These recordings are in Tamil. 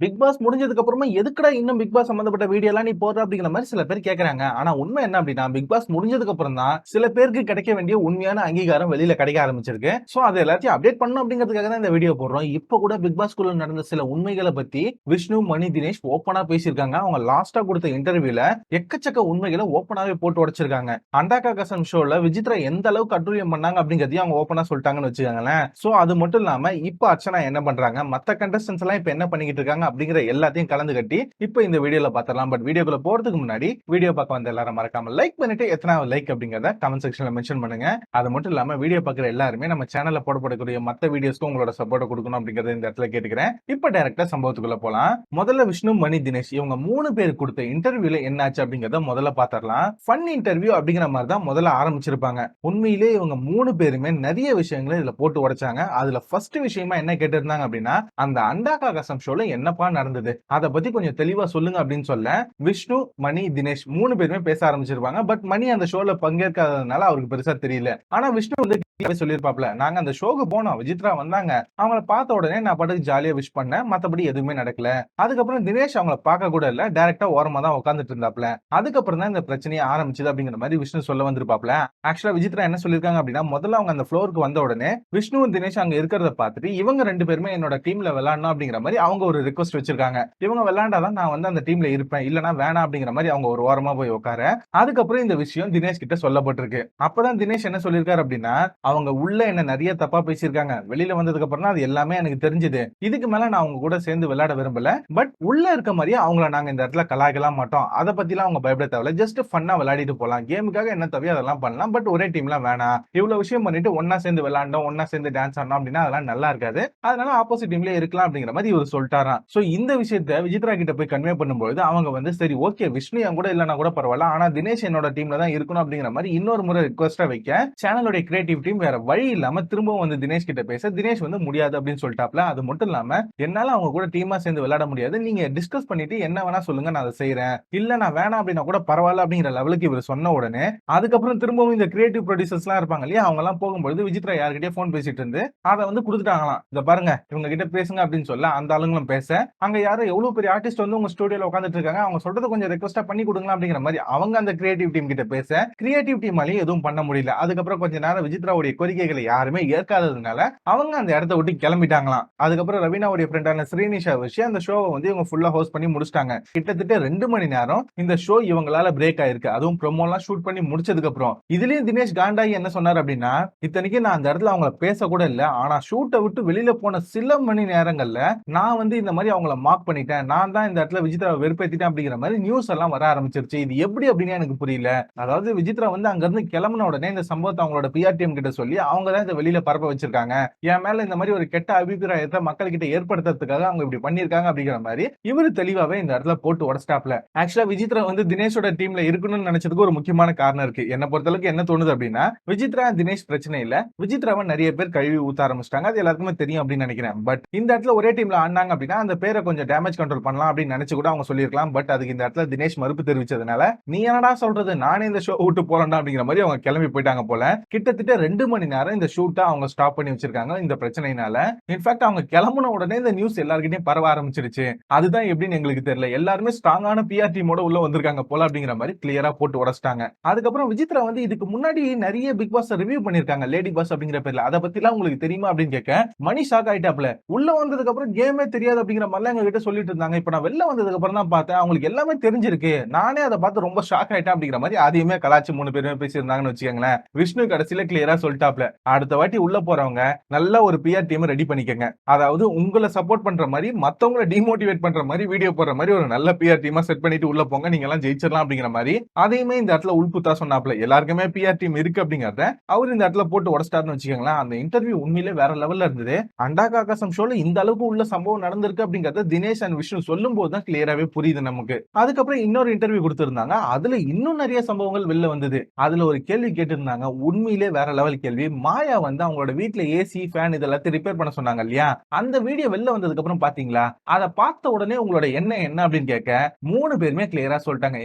பிக் பாஸ் முடிஞ்சதுக்கு அப்புறமா எதுக்குடா இன்னும் பிக் பாஸ் சம்பந்தப்பட்ட வீடியோ எல்லாம் நீ போடுற அப்படிங்கிற மாதிரி சில பேர் கேக்குறாங்க. ஆனா உண்மை என்ன அப்படின்னா, பிக் பாஸ் முடிஞ்சதுக்கு அப்புறம் தான் சில பேருக்கு கிடைக்க வேண்டிய உண்மையான அங்கீகாரம் வெளியில கிடைக்க ஆரம்பிச்சிருக்கு. சோ அது எல்லாத்தையும் அப்டேட் பண்ணணும் அப்படிங்கிறதுக்காக தான் இந்த வீடியோ போடுறோம். இப்ப கூட பிக் பாஸ் குள்ள நடந்த சில உண்மைகளை பத்தி விஷ்ணு, மணி, தினேஷ் ஓப்பனா பேசியிருக்காங்க. அவங்க லாஸ்டா கொடுத்த இன்டர்வியூல எக்கச்சக்க உண்மைகளை ஓப்பனாவே போட்டு உடைச்சிருக்காங்க. அண்டாக்கா கசம் ஷோல விசித்ரா எந்த அளவுக்கு அட்டூழியம் பண்ணாங்க அப்படிங்கறதையும் அவங்க ஓப்பனா சொல்லிட்டாங்கன்னு வச்சுக்கோங்களேன். சோ அது மட்டும் இல்லாம இப்ப அர்ச்சனா என்ன பண்றாங்க, மத்த கண்டஸ்டன்ஸ் எல்லாம் இப்ப என்ன பண்ணிக்கிட்டு இருக்காங்க அப்படிங்கிற எல்லாத்தையும் கலந்து கட்டி இப்ப இந்த வீடியோல பாத்திரலாம். பட் வீடியோக்குள்ள போறதுக்கு முன்னாடி வீடியோ பார்க்க வந்த எல்லாரும் மறக்காம லைக் பண்ணிட்டு எத்தனாவது லைக் அப்படிங்கறத கமெண்ட் செக்ஷன்ல மென்ஷன் பண்ணுங்க. அது மட்டும் இல்லாம வீடியோ பார்க்குற எல்லாருமே நம்ம சேனல்ல போடப்படக்கூடிய மத்த வீடியோஸ்க்கு உங்களோட சப்போர்ட் கொடுக்கணும் அப்படிங்கறத இந்த இடத்துல கேட்டுக்கிறேன். இப்ப டைரக்டா சம்பவத்துக்குள்ள போலாம். முதல்ல விஷ்ணு, மணி, தினேஷ் இவங்க 3 பேர் கொடுத்த இன்டர்வியூல என்னாச்சு அப்படிங்கறத முதல்ல பாத்திரலாம். ஃபன் இன்டர்வியூ அப்படிங்கிற மாதிரி தான் முதல்ல ஆரம்பிச்சிருப்பாங்க. உண்மையிலே இவங்க 3 பேருமே நிறைய விஷயங்களை இதுல போட்டு உடைச்சாங்க. அதுல ஃபர்ஸ்ட் விஷயமா என்ன கேட்டிருந்தாங்க அப்படின்னா, அந்த அண்டாக்கா கசம் ஷோல என்னப்பா நடந்தது, அத பத்தி கொஞ்சம் தெளிவா சொல்லுங்க அப்படின்னு சொல்ல விஷ்ணு, மணி, தினேஷ் 3 பேருமே பேச ஆரம்பிச்சிருப்பாங்க. பட் மணி அந்த ஷோல பங்கேற்காததுனால அவருக்கு பெருசா தெரியல. ஆனா விஷ்ணு வந்து சொல்லிருப்பாப்ல, நாங்க அந்த ஷோக்கு போனோம், விசித்ரா வந்தாங்க, அவங்கள பார்த்த உடனே நான் பாட்டுக்கு ஜாலியா விஷ் பண்ணேன், மத்தபடி எதுவுமே நடக்கல. அதுக்கப்புறம் தினேஷ் அவங்கள பார்க்க கூட இல்ல, டைரக்டா ஓரமா தான் உட்கார்ந்துட்டு இருந்தாப்ல. அதுக்கப்புறம் தான் இந்த பிரச்சனையே ஆரம்பிச்சது அப்படிங்கிற மாதிரி விஷ்ணு சொல்ல வந்திருப்பாப்ல. ஆக்சுவலா விசித்ரா என்ன சொல்லிருக்காங்க அப்படின்னா, முதல்ல அவங்க அந்த ஃப்ளோருக்கு வந்த உடனே விஷ்ணு, தினேஷ் அங்க இருக்கிறத பார்த்துட்டு இவங்க 2 பேருமே என்னோட டீம்ல விளையாடணும் அப்படிங்கிற மாதிரி அவங்க ஒரு ரிக்வெஸ்ட் வச்சிருக்காங்க. இவங்க விளையாண்டாதான் நான் வந்து அந்த டீம்ல இருப்பேன், இல்லனா வேணாம் அப்படிங்கிற மாதிரி அவங்க ஒரு ஓரமா போய் உட்கார. அதுக்கப்புறம் இந்த விஷயம் தினேஷ் கிட்ட சொல்லப்பட்டிருக்கு. அப்பதான் தினேஷ் என்ன சொல்லிருக்காரு அப்படின்னா, அவங்க உள்ள என்ன நிறைய தப்பா பேசியிருக்காங்க, வெளியில வந்ததுக்கு அப்புறம் தான் அது எல்லாமே எனக்கு தெரிஞ்சது. இதுக்கு மேல நான் அவங்க கூட சேர்ந்து விளையாட விரும்பல. பட் உள்ள இருக்க மாதிரியே அவங்கள நாங்க இந்த இடத்துல கலாய்க்கலாம் மாட்டோம். அத பத்திலாம் அவங்க பயப்பட தேவையில்ல. ஜஸ்ட் ஃபன்னா விளையாடிட்டு போலாம். கேமுக்காக என்ன தேவையோ அதெல்லாம் பண்ணலாம். பட் ஒரே டீம்லாம் வேணாம். இவ்வளவு விஷயம் பண்ணிட்டு ஒன்னா சேர்ந்து விளையாண்டோம், ஒன்னா சேர்ந்து டான்ஸ் ஆடணும் அப்படின்னா அதெல்லாம் நல்லா இருக்காது. அதனால ஆப்போசிட் டீம்லயே இருக்கலாம் அப்படிங்கிற மாதிரி இவர் சொல்லிட்டாராம். சோ இந்த விஷயத்தை விசித்ரா கிட்ட போய் கன்வே பண்ணும்போது அவங்க வந்து சரி ஓகே, விஷ்ணு என் கூட இல்லனா கூட பரவாயில்ல, ஆனா தினேஷ் என்னோட டீம்ல தான் இருக்கணும் அப்படிங்கிற மாதிரி இன்னொரு முறை ரிக்வெஸ்டா வைக்க சேனலோட கிரியேட்டிவ் டீம் வேற வழி இல்லாம திரும்பவும் வந்து தினேஷ் கிட்ட பேச, தினேஷ் வந்து முடியாது அப்படின்னு சொல்லிட்டாப்ல. அது மட்டும் இல்லாம என்னால அவங்க கூட டீமா சேர்ந்து விளையாட முடியாது, நீங்க டிஸ்கஸ் பண்ணிட்டு என்ன வேணா சொல்லுங்க, நான் அதை செய்யறேன், இல்ல நான் வேணாம் அப்படின்னா கூட பரவாயில்ல அப்படிங்கிற லெவலுக்கு இவர் சொன்ன உடனே அதுக்கப்புறம் திரும்பவும் இந்த கிரியேட்டிவ் ப்ரொடியூசர்ஸ் எல்லாம் இருப்பாங்க இல்லையா, அவங்க எல்லாம் போகும்போது விசித்ரா யார்கிட்டயே போன் பேசிட்டு இருந்து அதை வந்து கொடுத்துட்டாங்களாம். இத பாருங்க இவங்க கிட்ட பேசுங்க அப்படின்னு சொல்ல அந்த ஆளுங்களும் பேச, அங்க யாரோ எவ்வளவு பெரிய ஆர்டிஸ்ட் வந்து உங்க ஸ்டுடியோல உட்கார்ந்துட்டு இருக்காங்க, அவங்க சொல்றத கொஞ்சம் ரெக்வெஸ்டா பண்ணி கொடுங்களா அப்படிங்கிற மாதிரி அவங்க அந்த கிரியேட்டிவ் டீம் கிட்ட பேச, கிரியேட்டிவ் டீமாலையும் எதுவும் பண்ண முடியல. அதுக்கப்புறம் கொஞ்ச நேரம் விசித்ராவுடைய கோரிக்கைகளை யாருமே ஏற்காததுனால அவங்க அந்த இடத்த விட்டு கிளம்பிட்டாங்களாம். அதுக்கப்புறம் ரவீனாவுடைய ஃப்ரெண்டான ஸ்ரீனிஷா வச்சு அந்த ஷோவை வந்து இவங்க ஃபுல்லா ஹோஸ்ட் பண்ணி முடிச்சிட்டாங்க. கிட்டத்தட்ட 2 மணி நேரம் இந்த ஷோ இவங்களால பிரேக் ஆயிருக்கு. அதுவும் ப்ரோமோ எல்லாம் ஷூட் பண்ணி முடிச்சதுக்கு அப்புறம் இதுலயும் தினேஷ் காண்டாயி என்ன சொன்னார் அப்படின்னா, இத்தனைக்கு நான் அந்த இடத்துல அவங்கள பேச கூட இல்ல, ஆனா ஷூட்டை விட்டு வெளியில போன சில மணி நேரங்கள்ல நான் வந்து இந்த மாதிரி அவங்கள மார்க் பண்ணிட்டேன், நான் தான் இந்த இடத்துல விசித்ரா வெறுப்பேத்திட்டேன் அப்படிங்கிற மாதிரி நியூஸ் எல்லாம் வர ஆரம்பிச்சிருச்சு. இது எப்படி அப்படின்னு எனக்கு புரியல. அதாவது விசித்ரா வந்து அங்க இருந்து கிளம்பின உடனே இந்த சம்பவத்தை அவங்களோட பிஆர் டீம் கிட்ட சொல்லி அவங்க தான் இதை வெளியில பரப்ப வச்சிருக்காங்க. என் மேல இந்த மாதிரி ஒரு கெட்ட அபிப்பிராயத்தை மக்கள் கிட்ட ஏற்படுத்துறதுக்காக அவங்க இப்படி பண்ணிருக்காங்க அப்படிங்கிற மாதிரி இவரு தெளிவாவே இந்த இடத்துல போட்டு உடச்சிட்டாப்ல. ஆக்சுவலா விசித்ரா வந்து தினேஷோட டீம்ல இருக்கணும்னு நினைச்சதுக்கு ஒரு முக்கியமான காரணம் இருக்கு. என்ன பொறுத்தளவுக்கு என்ன தோணுது அப்படின்னா, விசித்ரா தினேஷ் பிரச்சனை இல்ல, விசித்ராவை நிறைய பேர் கழுவி ஊத்த ஆரம்பிச்சிட்டாங்க, அது எல்லாருக்குமே தெரியும் அப்படின்னு நினைக்கிறேன். பட் இந்த இடத்துல ஒரே டீம்ல ஆடினாங்க அப்படின்னா அந்த பேரை கொஞ்சம் டேமேஜ் கண்ட்ரோல் பண்ணலாம் அப்படின்னு நினைச்சு கூட அவங்க சொல்லிருக்கலாம். பட் அதுக்கு இந்த இடத்துல தினேஷ் மறுப்பு தெரிவிச்சதுனால, நீ என்னடா சொல்றது, நானே இந்த ஷோ விட்டு போறேன்டா அப்படிங்கிற மாதிரி அவங்க கிளம்பி போயிட்டாங்க போல. கிட்டத்தட்ட 2 மணி நேரம் இந்த ஷூட்டை அவங்க ஸ்டாப் பண்ணி வச்சிருக்காங்க இந்த பிரச்சனையினால. இன்ஃபேக்ட் அவங்க கிளம்பின உடனே இந்த நியூஸ் எல்லார்கிட்டயும் பரவ ஆரம்பிச்சிருச்சு. அதுதான் எப்படின்னு எங்களுக்கு தெரியல, எல்லாருமே ஸ்ட்ராங்கான பிஆர் டீமோட உள்ள வந்திருக்காங்க போல அப்படிங்கிற மாதிரி கிளியரா போட்டு உடைச்சிட்டாங்க. அதுக்கப்புறம் விசித்ரா வந்து இதுக்கு முன்னாடி நிறைய பிக் பாஸ் ரிவ்யூ பண்ணிருக்காங்க லேடி பாஸ் அப்படிங்கிற பேர்ல, அதை பத்தி எல்லாம் உங்களுக்கு தெரியுமா அப்படின்னு கேட்க மணி ஷாக் ஆயிட்டாப்ல. உள்ள வந்ததுக்கு அப்புறம் கேமே தெரியாது அப்படிங்கிற மாதிரி எங்க கிட்ட சொல்லிட்டு இருந்தாங்க, இப்ப நான் வெளில வந்ததுக்கு அப்புறம் தான் பார்த்தேன் அவங்களுக்கு எல்லாமே தெரிஞ்சிருக்கு, நானே அதை பார்த்து ரொம்ப ஷாக் ஆயிட்டேன் அப்படிங்கிற மாதிரி அதையுமே கலாச்சி 3 பேருமே பேசியிருந்தாங்கன்னு வச்சுக்கோங்களேன். விஷ்ணு கடைசியில கிளியரா சொல்லிட்டாப்ல, அடுத்த வாட்டி உள்ள போறவங்க நல்ல ஒரு பிஆர் டீம் ரெடி பண்ணிக்கங்க, அதாவது உங்களை சப்போர்ட் பண்ற மாதிரி மத்தவங்களை டிமோட்டிவேட் பண்ற மாதிரி வீடியோ போடுற மாதிரி ஒரு நல்ல பிஆர் டீமா செட் பண்ணிட்டு உள்ள போங்க, நீங்க எல்லாம் ஜெயிச்சிடலாம் அப்படிங்கிற மாதிரி அதையுமே இந்த இடத்துல உள்புத்தா சொன்னாப்ல. எல்லாருக்குமே பிஆர் டீம் இருக்கு அப்படிங்கறத அவர் இந்த இடத்துல போட்டு உடச்சிட்டாருன்னு வச்சுக்கோங்களேன். அந்த இன்டர்வியூ உண்மையிலே வேற லெவல்ல இருந்தது. அண்டாக்கா ஆகாசம் ஷோல இந்த அளவுக்கு உள்ள சம்பவம் நடந்திருக்கு அப்படிங்கறத தினேஷ் அண்ட் விஷ்ணு சொல்லும் போது தான் கிளியராவே புரியுது நமக்கு. அதுக்கப்புறம் இன்னொரு இன்டர்வியூ கொடுத்திருந்தாங்க, அதுல இன்னும் நிறைய சம்பவங்கள் வெளில வந்தது. அதுல ஒரு கேள்வி கேட்டிருந்தாங்க, உண்மையிலே வேற லெவல் கேள்வி, மாயா வந்து அவங்களோட வீட்ல ஏசி, ஃபேன் இது எல்லாத்தையும் ரிப்பேர் பண்ண சொன்னாங்க இல்லையா? அந்த வீடியோ வெளில வந்ததுக்கு அப்புறம் பார்த்தீங்களா? அத பார்த்த உடனே உங்களோட எண்ணம் என்ன அப்படின்னு கேட்க, 3 பேருமே கிளியரா சொல்ட்டாங்க.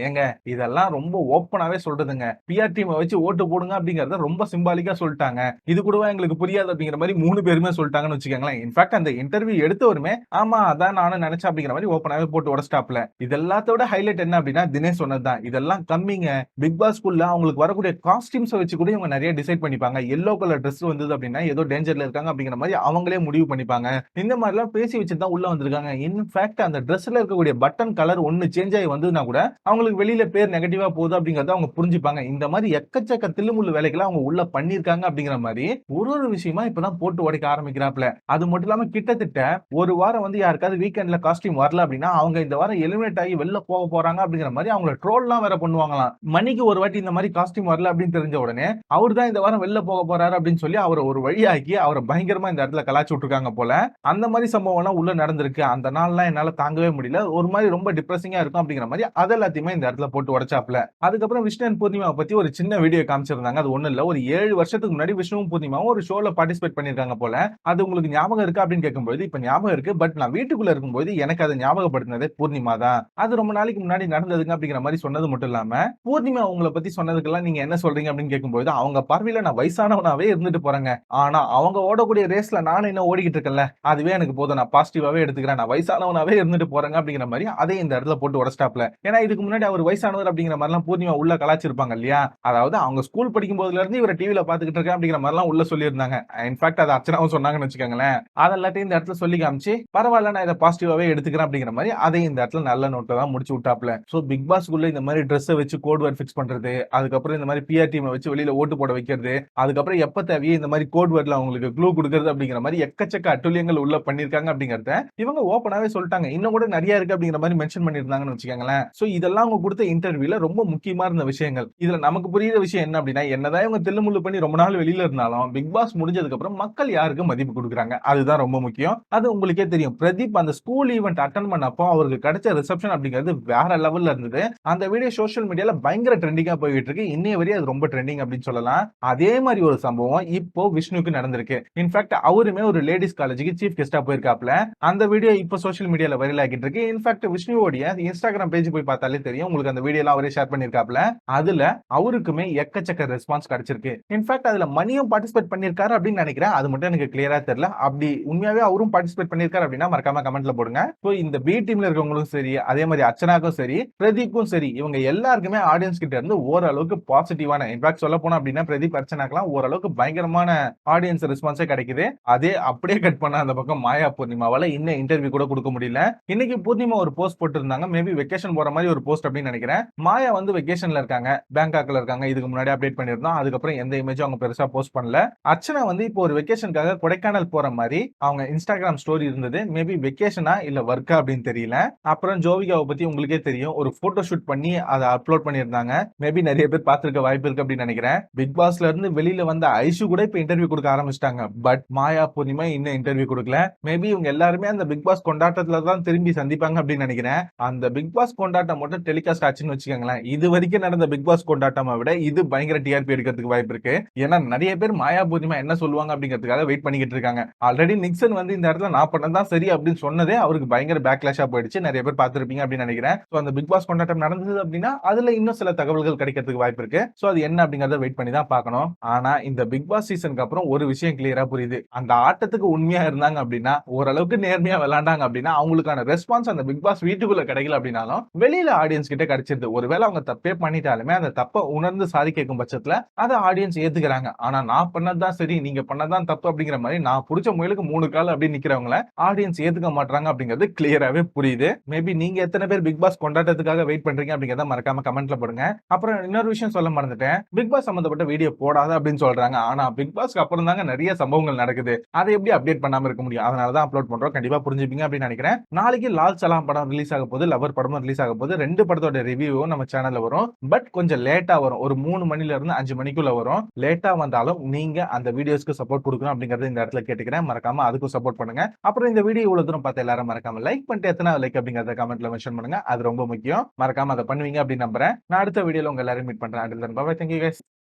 ஏங்க இதெல்லாம் ரொம்ப ஓப்பனாவே சொல்றதுங்க. பிஆர் டீம வச்சு ஓட்டு போடுங்க அப்படிங்கிறத ரொம்ப சிம்பாலிக்கா சொல்ட்டாங்க. இது கூடவா எங்களுக்கு புரியாது அப்படிங்கிற மாரி 3 பேருமே சொல்ட்டாங்கன்னு வச்சுக்கோங்களேன். இன்ஃபாக்ட் அந்த இன்டர்வியூ எடுத்தவருமே, ஆமா அதான் நானும் நெனச்சேன் அப்படிங்கிற மாரி ஓப்பனாவே போட்டு உடைச்சிட்டாப்ல. இது எல்லாத்தோட ஹைலைட் என்ன அப்படின்னா, தினேஷ் சொன்னதுதான். இதெல்லாம் கம்மிங்க. பிக் பாஸ்க்குள்ள அவங்களுக்கு வரக்கூடிய காஸ்டியூம்ஸ வச்சு கூட இவங்க நெறைய டிசைட் பண்ணிப்பாங்க. எல்லோ கலர் டிரெஸ் வந்தது அப்படின்னா, ஏதோ டேஞ்சர்ல இருக்காங்க அப்படிங்கிற மாரி அவங்களே முடிவு பண்ணிப்பாங்க. இந்த மாரிலாம் பேசி வச்சுட்டு தான் உள்ள வந்திருக்காங்க. இன்ஃபாக்ட் அந்த டிரெஸ்ல இருக்கக்கூடிய பட்டன் கலர் ஒண்ணு சேஞ்ச் ஆயி வந்ததுனா கூட, அவங்களுக்கு வெளியில பேர் நெகட்டிவா போகுது அப்படிங்கிறத அவங்க புரிஞ்சுப்பாங்க. இந்த மாரி எக்கச்சக்க தில்லுமுல்லு வேலைகள அவங்க உள்ள பண்ணியிருக்காங்க அப்படிங்கிற மாரி, ஒரு விஷயமா இப்பதான் போட்டு உடைக்க ஆரம்பிக்கிறாப்ல. அது மட்டும் இல்லாம கிட்டத்தட்ட 1 வாரம் வந்து யாருக்காவது வீக்கெண்ட்ல காஸ்டியூம் வரல அப்படின்னா, அவங்க இந்த வாரம் எலிமினேட் ஆகி வெளில போக போறாங்க அப்படிங்கிற மாரி அவங்கள ட்ரோல்லாம் வேற பண்ணுவாங்களாம். மணிக்கு ஒரு வாட்டி இந்த மாரி காஸ்டியூம் வரல அப்படின்னு தெரிஞ்ச உடனே, அவரு தான் இந்த வாரம் வெளில போக போறாரு அப்படின்னு சொல்லி அவர ஒரு வழியாக்கி அவர பயங்கரமா இந்த இடத்துல கலாய்ச்சு விட்டுருக்காங்க போல. அந்த மாரி சம்பவம்லாம் உள்ள நடந்திருக்கு. அந்த நாள்லாம் என்னால தாங்கவே முடியல. ஒரு மாரி ரொம்ப டிப்ரஸிங்கா இருக்கும் அப்படிங்கிற மாரி அத எல்லாத்தையுமே இந்த இடத்துல போட்டு உடைச்சாப்ல. அதுக்கப்புறம் விஷ்ணு அண்ட் பூர்ணிமாவ பத்தி ஒரு சின்ன வீடியோ காமிச்சிருந்தாங்க. அது ஒண்ணும் இல்ல. ஒரு 7 வருஷத்துக்கு முன்னாடி விஷ்ணுவும் பூர்ணிமாவும் ஒரு ஷோல பார்ட்டிசிபேட் பண்ணியிருக்காங்க போல. அது உங்களுக்கு ஞாபகம் இருக்கா அப்படின்னு கேட்கும்போது, இப்ப ஞாபகம் இருக்கு. பட் நான் வீட்டுக்குள்ள இருக்கும்போது எனக்கு அத ஞாபகப்படுத்தினதே பூர்ணிமா தான். அது ரொம்ப நாளைக்கு முன்னாடி நடந்ததுங்க அப்படிங்கிற மாரி சொன்னது மட்டும் இல்லாம, பூர்ணிமா உங்கள பத்தி சொன்னதுக்கெல்லாம் நீங்க என்ன சொல்றீங்க அப்படின்னு கேட்கும்போது, அவங்க பார்வையில நான் வயசானவனாவே இருந்துட்டு போறேங்க. ஆனா அவங்க ஓடக்கூடிய ரேஸ்ல நானும் இன்னும் ஓடிக்கிட்டு இருக்கேன்ல, அதுவே எனக்கு போதும். நான் பாசிட்டிவாவே எடுத்துக்கிறேன். நான் வயசானவனாவே இருந்துட்டு போறேங்க அப்படிங்கிற மாரி அதையும் இந்த இடத்துல போட்டு உடைச்சிட்டாப்ல. ஏன்னா இதுக்கு முன்னாடி அவர் வயசானவர் அப்படிங்கிற மாரிலாம் பூர்ணிமா உள்ள கலாய்ச்சிருப்பாங்க இல்லையா? அதாவது அவங்க ஸ்கூல் படிக்கும் போதுல இருந்து இவர டிவில பார்த்துக்கிட்டு இருக்கேன் அப்படிங்கிற மாரிலாம் உள்ள சொல்லியிருந்தாங்க. இன்ஃபாக்ட் அத அர்ச்சனாவும் சொன்னாங்கன்னு வச்சுக்கோங்களேன். அத எல்லாத்தையும் இந்த இடத்துல சொல்லி காமிச்சு, பரவால்ல நான் இத பாசிட்டிவாவே எடுத்துக்கிறேன் அப்படிங்கிற மாரி அதையும் இந்த இடத்துல நல்ல நோட்ல தான் முடிச்சு விட்டாப்ல. சோ பிக் பாஸ்க்குள்ள இந்த மாரி ட்ரெஸ்ஸ வச்சு கோட் வேர்ட் ஃபிக்ஸ் பண்றது, அதுக்கப்புறம் இந்த மாரி பிஆர் டீம வச்சு வெளியில ஓட்டு போட வைக்கிறது, அதுக்கப்புறம் எப்ப தேவையோ இந்த மாரி கோட் வேர்ட்ல அவங்களுக்கு க்ளூ குடுக்குறது அப்படிங்கிற மாரி எக்கச்சக்க அட்டூழியங்கள் உள்ள பண்ணியிருக்காங்க அப்படிங்கிறத இவங்க ஓப்பனாவே சொல்ட்டாங்க. இன்னும் கூட நெறைய இருக்கு அப்படிங்கிற மாரி மென்ஷன் பண்ணியிருந்தாங்கன்னு வச்சுக்கோங்களேன். சோ இதெல்லாம் அவங்க குடுத்த இன்டர்வியூல ரொம்ப முக்கியமா இருந்த விஷயங்கள். இதுல நமக்கு புரியிற விஷயம் என்ன அப்படின்னா, என்னதான் இவங்க தில்லுமுல்லு பண்ணி ரொம்ப நாள் வெளியில இருந்தாலும், பிக் பாஸ் முடிஞ்சதுக்கு அப்புறம் மக்கள் யாருக்கு மதிப்பு குடுக்குறாங்க. அதுதான் ரொம்ப முக்கியம். அது உங்களுக்கே தெரியும். பிரதீப் அந்த ஸ்கூல் ஈவென்ட் அட்டெண்ட் பண்ணப்போ அவருக்கு கிடைச்ச ரிசப்ஷன் அப்படிங்கிறது வேற லெவல்ல இருந்தது. அந்த வீடியோ சோசியல் மீடியால பயங்கர ட்ரெண்டிங்கா போயிட்டு இருக்கு. இன்னைய வரையும் அது ரொம்ப ட்ரெண்டிங் அப்படின்னு சொல்லலாம். அதே மாரி ஒரு சம்பவம் இப்போ விஷ்ணுக்கு நடந்திருக்கு. இன்ஃபாக்ட் அவருமே ஒரு லேடீஸ் காலேஜ்க்கு சீஃப் கெஸ்ட்டா போயிருக்காப்ல. அந்த வீடியோ இப்போ சோசியல் மீடியால வைரல் ஆகிட்டு இருக்கு. இன்ஃபாக்ட் விஷ்ணுவோடைய இன்ஸ்டாகிராம் பேஜ் போய் பார்த்தாலே தெரியும். உங்களுக்கு அந்த வீடியோலாம் அவரே ஷேர் பண்ணியிருக்காப்ல. அதுல அவருக்குமே எக்கச்சக்க ரெஸ்பான்ஸ் கிடைச்சிருக்கு. இன்ஃபாக்ட் அதுல மணியும் பார்ட்டிசிபேட் பண்ணியிருக்காரு அப்படின்னு நினைக்கிறேன். அது மட்டும் எனக்கு கிளியரா தெரியல. அப்படி உண்மையாவே அவரும் பார்ட்டிசிபேட் பண்ணியிருக்காரு அப்படின்னா மறக்காம கமெண்ட்ல போடுங்க. சோ இந்த பி டீம்ல இருக்கவங்களும் சரி, அதே மாதிரி அர்ச்சனாக்கும் சரி, பிரதீப்பும் சரி, இவங்க எல்லாருக்குமே ஆடியன்ஸ் கிட்ட இருந்து ஓரளவுக்கு பாசிட்டிவான இன்ஃபாக்ட் சொல்ல போனா அப்படின்னா பிரதீப் அர்ச்சனாக்கெல்லாம் ஓரளவுக்கு பயங்கரமான ஆடியன்ஸ் ரெஸ்பான்ஸே கிடைக்குது. அதே அப்படியே கட் பண்ண அந்த பக்கம் மாயா பூர்ணிமாவால இன்னும் இன்டர்வியூ கூட கொடுக்க முடியல. இன்னைக்கு பூர்ணிமா ஒரு போஸ்ட் போட்டிருந்தாங்க. மேபி வெக்கேஷன் போற மாதிரி ஒரு போஸ்ட் அப்படின்னு நினைக்கிறேன். மாயா வந்து வெக்கேஷன்ல இருக்காங்க. பேங்காக்ல இருக்காங்க. இதுக்கு முன்னாடி அப்டேட் பண்ணிருந்தோம். அதுக்கப்புறம் எந்த இமேஜும் அவங்க பெருசா போஸ்ட் பண்ணல. அர்ச்சனா வந்து இப்போ ஒரு வெக்கேஷனுக்காக கொடைக்கானல் போற மாதிரி அவங்க இன்ஸ்டாகிராம் ஸ்டோரி இருந்தது. மேபி வெக்கேஷனா இல்ல ஒர்க்கா அப்படின்னு தெரியல. அப்புறம் ஜோவிகாவை பத்தி உங்களுக்கே தெரியும். ஒரு போட்டோ ஷூட் பண்ணி அதை அப்லோட் பண்ணியிருந்தாங்க. மேபி நிறைய பேர் பார்த்திருக்க வாய்ப்பு இருக்கு அப்படின்னு நினைக்கிறேன். பிக் பாஸ்ல இருந்து வெளியில வந்த ஐஷு கூட இப்ப இன்டர்வியூ கொடுக்க ஆரம்பிச்சிட்டாங்க. பட் மாயா பூர்ணிமா இன்னும் இன்டர்வியூ கொடுக்கல. மேபி இவங்க எல்லாருமே அந்த பிக் பாஸ் கொண்டாட்டத்துல தான் திரும்பி சந்திப்பாங்க அப்படின்னு நினைக்கிறேன். அந்த பிக் பாஸ் கொண்டாட்டம் மட்டும் டெலிகாஸ்ட் ஆச்சுன்னு வச்சுக்கோங்களேன். இது வரைக்கும் நடந்த பிக் பாஸ் கொண்டாட்டமா விட இது பயங்கர டிஆர்பி எடுக்கிறதுக்கு வாய்ப்பு இருக்கு. ஏன்னா நிறைய பேர் மாயா பூர்ணிமா என்ன சொல்லுவாங்க அப்படிங்கிறதுக்காக வெயிட் பண்ணிக்கிட்டு இருக்காங்க. ஆல்ரெடி நிக்சன் வந்து இந்த இடத்துல நான் பண்ணதான் சரி அப்படின்னு சொன்னதே அவருக்கு பயங்கர பேக்லாஷா போயிடுச்சு. நிறைய பேர் பார்த்திருப்பீங்க அப்படின்னு நினைக்கிறேன். சோ அந்த பிக் பாஸ் கொண்டாட்டம் நடந்தது அப்படின்னா அதுல இன்னும் சில தகவல்கள் கிடைக்கிறதுக்கு வாய்ப்பு இருக்கு. சோ அது என்ன அப்படிங்கறத வெயிட் பண்ணி தான் பார்க்கணும். ஆனா இந்த பிக் பாஸ் சீசனுக்கு அப்புறம் ஒரு விஷயம் கிளியரா புரியுது. அந்த ஆட்டத்துக்கு உண்மையா இருந்தாங்க அப்படின்னா ஓரளவுக்கு நேர்மையா விளையாண்டாங்க அப்படின்னா அவங்களுக்கான ரெஸ்பான்ஸ் அந்த பிக் பாஸ் வீட்டுக்குள்ள கிடைக்கல அப்படின்னாலும் வெளியில ஆடியன்ஸ் கிட்ட கிடைச்சிருது. ஒருவேளை அவங்க தப்பே பண்ணிட்டாலுமே அந்த தப்ப உணர்ந்து சாரி கேட்கும் பட்சத்துல அதை ஆடியன்ஸ் ஏத்துக்கிறாங்க. ஆனா நான் பண்ணதான் சரி நீங்க பண்ணதான் தப்பு அப்படிங்கிற மாதிரி நான் புடிச்ச முயலுக்கு 3 கால் அப்படின்னு நிக்கிறவங்கள ஆடியன்ஸ் ஏத்துக்க மாட்டாங்க அப்படிங்கிறது கிளியராவே புரியுது. மேபி நீங்க எத்தனை பேர் பிக் பாஸ் கொண்டாட்டத்துக்காக வெயிட் பண்றீங்க அப்படிங்கறத மறக்காம கமெண்ட்ல போடுங்க. அப்புறம் இன்னொரு விஷயம் சொல்ல மறந்துட்டேன். பிக் பாஸ் சம்பந்தப்பட்ட வீடியோ போடாத அப்படின்னு சொல்றாங்க. ஆனா பிக் பாஸ்க்கு அப்புறம் தாங்க நிறைய சம்பவங்கள் நடக்குது. அதை எப்படி அப்டேட் பண்ணாம இருக்க முடியும்? அதனால தான் அப்லோட் பண்றோம். கண்டிப்பா புரிஞ்சுப்பீங்க அப்படின்னு நினைக்கிறேன். நாளைக்கு லால் சலாம் படம் ரிலீஸ் ஆக போகுது. லவர் படமும் ரிலீஸ் ஆக போகுது. 2 படத்தோட ரிவ்யூவும் நம்ம சேனல்ல வரும். பட் கொஞ்சம் லேட்டா வரும். ஒரு 3 மணில இருந்து 5 மணிக்குள்ள வரும். லேட்டா வந்தாலும் நீங்க அந்த வீடியோஸ்க்கு சப்போர்ட் கொடுக்கணும் அப்படிங்கறத இந்த இடத்துல கேட்டுக்கிறேன். மறக்காம அதுக்கும் சப்போர்ட் பண்ணுங்க. அப்புறம் இந்த வீடியோ இவ்வளவு தூரம் பார்த்த எல்லாரும் மறக்காம லைக் பண்ணிட்டு எத்தனை லைக் அப்படிங்கறத கமெண்ட்ல மென்ஷன் பண்ணுங்க. அது ரொம்ப முக்கியம். மறக்காம அதை பண்ணுவீங்க அப்படின்னு நம்புறேன். நான் அடுத்த வீடியோல உங்க எல்லாரும் மீட் பண்றேன். Until then, bye bye. Thank you guys.